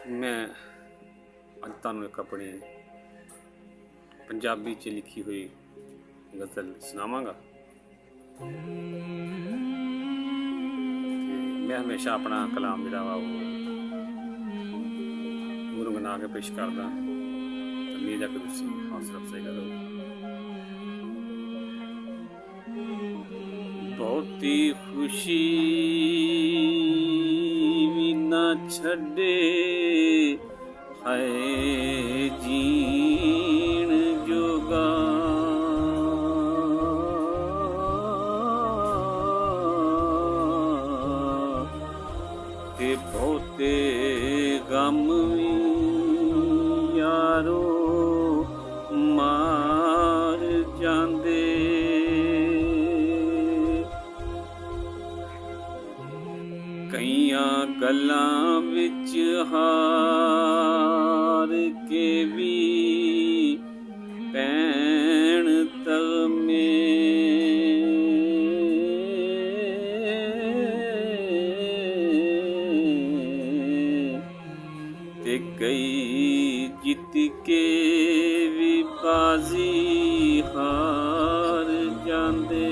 मैं ਅੱਜ ਤੁਹਾਨੂੰ ਇੱਕ ਆਪਣੀ ਪੰਜਾਬੀ 'ਚ ਲਿਖੀ ਹੋਈ ਗਜ਼ਲ ਸੁਣਾਵਾਂਗਾ। ਮੈਂ ਹਮੇਸ਼ਾ ਆਪਣਾ ਕਲਾਮ ਜਿਹੜਾ ਵਾ ਉਹ ਗੁਣਗੁਣਾ ਕੇ ਪੇਸ਼ ਕਰਦਾ। ਉਮੀਦ ਹੈ ਕਿ ਤੁਸੀਂ ਹੌਸਲਾ ਅਫਜ਼ਾਈ ਕਰੋਗੇ। ਬਹੁਤੀ ਖੁਸ਼ੀ ਵੀ ਨਾ ਛੱਡੇ ਹਾਏ ਜੀਣ ਜੋਗਾ, ਤੇ ਬਹੁਤੇ ਗਮ ਵੀ ਯਾਰੋ ਮਾਰ ਜਾਂਦੇ। ਕਈਆਂ ਗੱਲਾਂ ਵਿੱਚ ਹਾਰ ਕੇ ਵੀ ਪੈਣ ਤਗਮੇ, ਤੇ ਕਈ ਜਿੱਤ ਕੇ ਵੀ ਬਾਜ਼ੀ ਹਾਰ ਜਾਂਦੇ।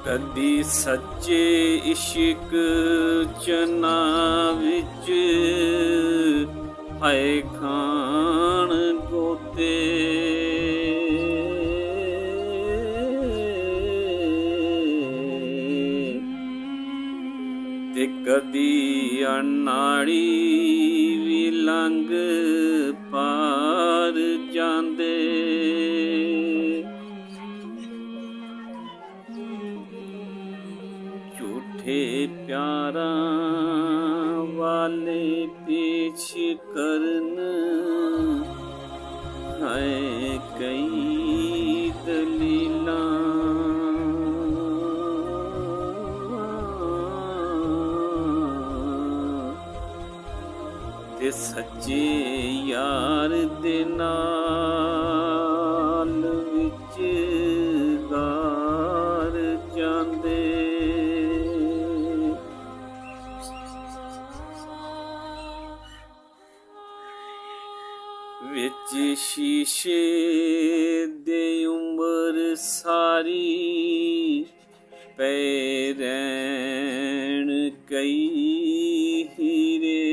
ਕਦੀ ਸੱਚੇ ਇਸ਼ਕ ਚਨਾ ਵਿੱਚ ਹਾਏ ਖਾਣ ਗੋਤੇ, ਤੇ ਕਦੀ ਅਨਾੜੀ ਵੀ ਲੰਘ ਪਾਰ ਜਾਂਦੇ। ਝੂਠੇ ਪਿਆਰਾਂ ਵਾਲੇ ਪੇਸ਼ ਕਰਨ ਹੈ ਕਈ ਦਲੀਲਾਂ, ਤੇ ਸੱਚੇ ਯਾਰ ਦੇ ਨਾਲ ਵਿੱਚ ਗਾਰ ਜਾਂਦੇ। ਵਿੱਚ ਸ਼ੀਸ਼ੇ ਦੇ ਉਮਰ ਸਾਰੀ ਪਏ ਰਹਿਣ ਕਈ ਹੀਰੇ,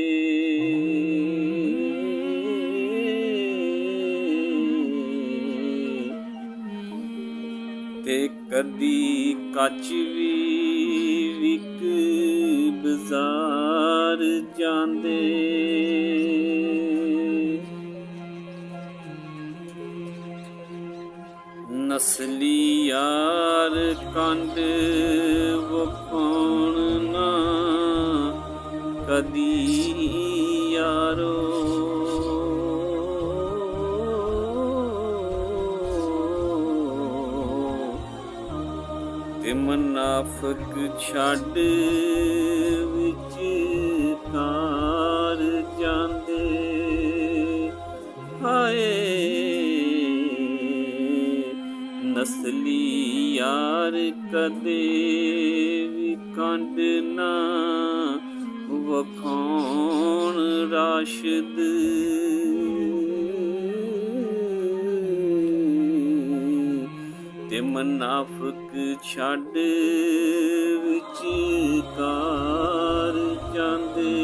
ਤੇ ਕਦੀ ਕੱਚ ਵੀ ਵਿਕ ਬਾਜ਼ਾਰ ਜਾਂਦੇ। ਨਸਲੀ ਯਾਰ ਕੰਡ ਵਖਾਉਣ ਨਾ ਕਦੀ ਯਾਰੋ, ਤੇ ਮੁਨਾਫਿਕ ਛੱਡ ਵਿੱਚ ਤਾਰ ਜਾਂਦੇ। ਹਾਏ ਨਸਲੀ ਯਾਰ ਕਦੇ ਵੀ ਕੰਡ ਨਾ ਵਖਾਉਣ ਰਾਸ਼ਦ, ਤੇ ਮੁਨਾਫਿਕ ਛੱਡ ਵਿੱਚ ਤਾਰ ਜਾਂਦੇ।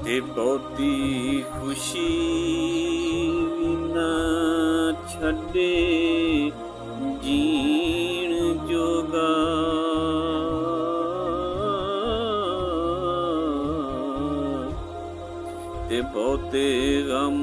ਤੇ ਬਹੁਤੀ ਖੁਸ਼ੀ ਵੀ ਨਾ ਛੱਡੇ ਜੀਣ ਜੋਗਾ, ਤੇ ਬਹੁਤੇ ਗਮ